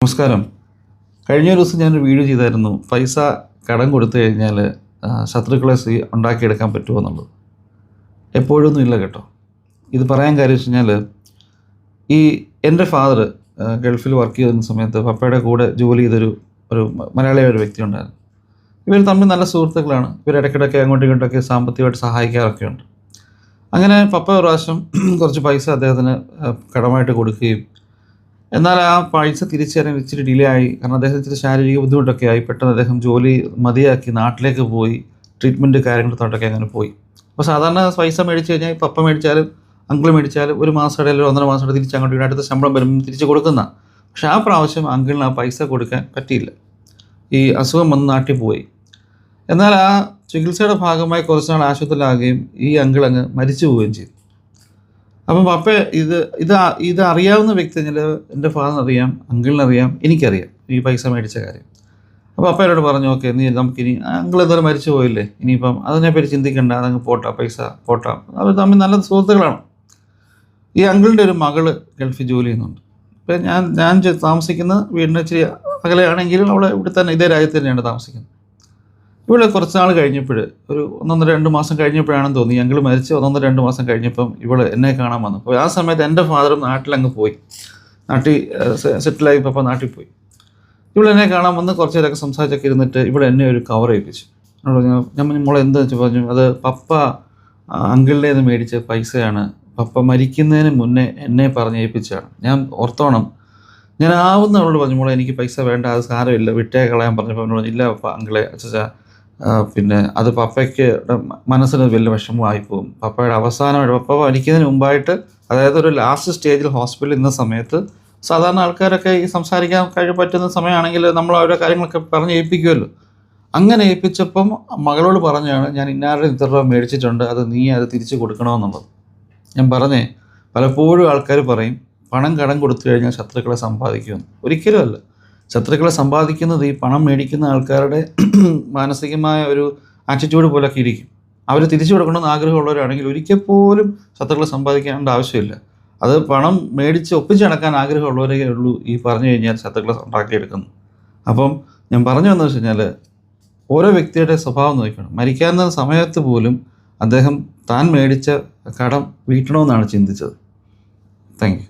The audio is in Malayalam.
നമസ്കാരം. കഴിഞ്ഞ ദിവസം ഞാനൊരു വീഡിയോ ചെയ്തായിരുന്നു, പൈസ കടം കൊടുത്തു കഴിഞ്ഞാൽ ശത്രുക്കളെ ഉണ്ടാക്കിയെടുക്കാൻ പറ്റുമോ എന്നുള്ളത്. എപ്പോഴൊന്നും ഇല്ല കേട്ടോ. ഇത് പറയാൻ കാര്യം വെച്ച് കഴിഞ്ഞാൽ, എൻ്റെ ഫാദർ ഗൾഫിൽ വർക്ക് ചെയ്തിരുന്ന സമയത്ത് പപ്പയുടെ കൂടെ ജോലി ചെയ്തൊരു മലയാളിയായ ഒരു വ്യക്തി ഉണ്ടായിരുന്നു. ഇവർ തമ്മിൽ നല്ല സുഹൃത്തുക്കളാണ്. ഇവർ ഇടയ്ക്കിടയ്ക്ക് അങ്ങോട്ടും ഇങ്ങോട്ടൊക്കെ സാമ്പത്തികമായിട്ട് സഹായിക്കാറൊക്കെ ഉണ്ട്. അങ്ങനെ പപ്പ ഒരു പ്രാവശ്യം കുറച്ച് പൈസ അദ്ദേഹത്തിന് കടമായിട്ട് കൊടുക്കുകയും, എന്നാൽ ആ പൈസ തിരിച്ചു തരാൻ ഇച്ചിരി ഡിലേ ആയി. കാരണം അദ്ദേഹത്തിന് ഇച്ചിരി ശാരീരിക ബുദ്ധിമുട്ടൊക്കെ ആയി. പെട്ടെന്ന് അദ്ദേഹം ജോലി മതിയാക്കി നാട്ടിലേക്ക് പോയി ട്രീറ്റ്മെൻറ്റ് കാര്യങ്ങളൊക്കെ അങ്ങനെ പോയി. അപ്പോൾ സാധാരണ പൈസ മേടിച്ച് കഴിഞ്ഞാൽ പപ്പ മേടിച്ചാലും അങ്കിൾ മേടിച്ചാലും ഒരു മാസം ഇടയിൽ 1.5 മാസം തിരിച്ച് അങ്ങോട്ട് അടുത്ത ശമ്പളം വരുമ്പോൾ തിരിച്ച് കൊടുക്കുന്ന. പക്ഷേ ആ പ്രാവശ്യം അങ്കിളിന് ആ പൈസ കൊടുക്കാൻ പറ്റിയില്ല. ഈ അസുഖം വന്ന് നാട്ടിൽ പോയി. എന്നാൽ ആ ചികിത്സയുടെ ഭാഗമായി കുറച്ച് നാൾ ആശുപത്രിയിലാകുകയും ഈ അങ്കിൾ അങ്ങ് മരിച്ചു പോവുകയും ചെയ്തു. അപ്പം പപ്പ ഇത് അറിയാവുന്ന വ്യക്തി കഴിഞ്ഞാൽ എൻ്റെ ഫാദറിനറിയാം, അങ്കിളിനറിയാം, എനിക്കറിയാം ഈ പൈസ മേടിച്ച കാര്യം. അപ്പോൾ പപ്പ എന്നോട് പറഞ്ഞു, ഓക്കെ നമുക്കിനി അങ്കിൾ എന്തായാലും മരിച്ചു പോയില്ലേ, ഇനിയിപ്പം അതിനെപ്പറ്റി ചിന്തിക്കേണ്ട, അതങ്ങ് പോട്ടാ, പൈസ പോട്ടാ. അവർ തമ്മിൽ നല്ല സുഹൃത്തുക്കളാണ്. ഈ അങ്കിളിൻ്റെ ഒരു മകള് ഗൾഫിൽ ജോലി ചെയ്യുന്നുണ്ട്. ഇപ്പം ഞാൻ താമസിക്കുന്ന വീടിൻ്റെ ഇച്ചിരി അകലെയാണെങ്കിലും അവിടെ ഇവിടെ തന്നെ ഇതേ രാജ്യത്ത് തന്നെയാണ് താമസിക്കുന്നത്. ഇവിടെ കുറച്ച് നാൾ കഴിഞ്ഞപ്പോൾ, ഒരു 1-2 മാസം കഴിഞ്ഞപ്പോഴാണെന്ന് തോന്നി, ഞങ്ങൾ മരിച്ച് 1-2 മാസം കഴിഞ്ഞപ്പം ഇവള് എന്നെ കാണാൻ വന്നു. അപ്പോൾ ആ സമയത്ത് എൻ്റെ ഫാദറും നാട്ടിലങ്ങ് പോയി, നാട്ടിൽ സെറ്റിലായി. പപ്പ നാട്ടിൽ പോയി. ഇവളെന്നെ കാണാൻ വന്ന് കുറച്ച് നേരമൊക്കെ സംസാരിച്ചൊക്കെ ഇരുന്നിട്ട് ഇവിടെ എന്നെ ഒരു കവർ ഏൽപ്പിച്ചു. ഞാൻ മോളെ എന്താ വെച്ച് പറഞ്ഞു, അത് പപ്പ അങ്കിളിൻ്റെ നിന്ന് മേടിച്ച പൈസയാണ്, പപ്പ മരിക്കുന്നതിന് മുന്നേ എന്നെ പറഞ്ഞ് ഏൽപ്പിച്ചതാണ്. ഞാൻ ഓർത്തോണം, ഞാൻ ആവുന്ന അവളോട് പറഞ്ഞു, മോളെ എനിക്ക് പൈസ വേണ്ട, അത് സാരമില്ല, വിട്ടേ കളയാൻ പറഞ്ഞപ്പോൾ എന്നോട് ഇല്ല പപ്പ, അങ്കിളെ അച്ഛാ, പിന്നെ അത് പപ്പയ്ക്ക് മനസ്സിന് വലിയ വിഷമമായിപ്പോവും. പപ്പയുടെ അവസാനമായിട്ട് പപ്പ മരിക്കുന്നതിന് മുമ്പായിട്ട്, അതായത് ഒരു ലാസ്റ്റ് സ്റ്റേജിൽ ഹോസ്പിറ്റലിൽ ഇരുന്ന സമയത്ത് സാധാരണ ആൾക്കാരൊക്കെ ഈ സംസാരിക്കാൻ പറ്റുന്ന സമയമാണെങ്കിൽ നമ്മൾ അവരുടെ കാര്യങ്ങളൊക്കെ പറഞ്ഞ് ഏൽപ്പിക്കുമല്ലോ. അങ്ങനെ ഏൽപ്പിച്ചപ്പം മകളോട് പറഞ്ഞാണ്, ഞാൻ ഇന്നാരുടെ ഇത്ര രൂപ മേടിച്ചിട്ടുണ്ട്, അത് നീ അത് തിരിച്ച് കൊടുക്കണമെന്നുള്ളത്. ഞാൻ പറഞ്ഞേ, പലപ്പോഴും ആൾക്കാർ പറയും പണം കടം കൊടുത്തു കഴിഞ്ഞാൽ ശത്രുക്കളെ സമ്പാദിക്കുമെന്ന്. ഒരിക്കലും അല്ല. ശത്രുക്കളെ സമ്പാദിക്കുന്നത് ഈ പണം മേടിക്കുന്ന ആൾക്കാരുടെ മാനസികമായ ഒരു ആറ്റിറ്റ്യൂഡ് പോലൊക്കെ ഇരിക്കും. അവർ തിരിച്ചു കൊടുക്കണമെന്ന് ആഗ്രഹമുള്ളവരാണെങ്കിൽ ഒരിക്കൽ പോലും ശത്രുക്കളെ സമ്പാദിക്കേണ്ട ആവശ്യമില്ല. അത് പണം മേടിച്ച് ഒപ്പിച്ചടക്കാൻ ആഗ്രഹമുള്ളവരേ ഉള്ളൂ ഈ പറഞ്ഞു കഴിഞ്ഞാൽ ശത്രുക്കളെ ഉണ്ടാക്കിയെടുക്കുന്നു. അപ്പം ഞാൻ പറഞ്ഞു വന്നത് വെച്ച് കഴിഞ്ഞാൽ, ഓരോ വ്യക്തിയുടെ സ്വഭാവം നോക്കണം. മരിക്കാവുന്ന സമയത്ത് പോലും അദ്ദേഹം താൻ മേടിച്ച കടം വീട്ടണമെന്നാണ് ചിന്തിച്ചത്. Thank you.